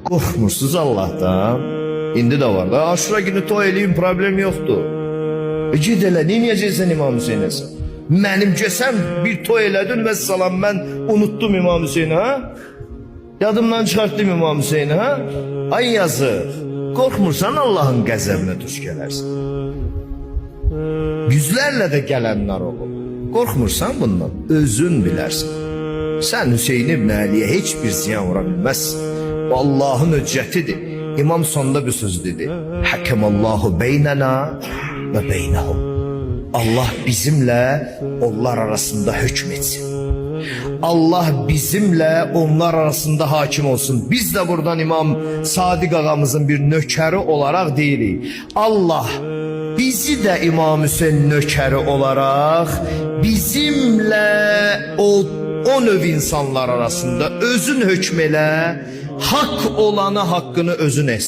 Qorxmursuz Allah'tan. İndi də var da. Aşura günü toy eləyin, problem yoxdur. Ged elə, neyəcəksən İmam Hüseynə sən? Mənim gəsəm bir toy elədin və salam mən unuttum İmam Hüseynə, ha? Yadımdan çıxartdım İmam Hüseynə, ha? Ay yazıq, qorxmursan Allah'ın qəzəbinə düş gələrsən. Yüzlərlə də gələnlər olur. Qorxmursan bundan, özün bilərsən. Sən Hüseyin ibn Əliyə heç bir ziyan vura bilməzsin. Bu Allah'ın höccətidir. İmam sonunda bir söz dedi. Həkemallahu beynəna və beynəhum. Allah bizimlə onlar arasında hükm etsin. Allah bizimle onlar arasında hakim olsun. Biz de buradan İmam Sadiq ağamızın bir nökeri olarak deyirik. Allah bizi de İmam Hüseyin nökeri olarak bizimle o növ insanlar arasında özün hükmeyle hak olanı hakkını özün etsin.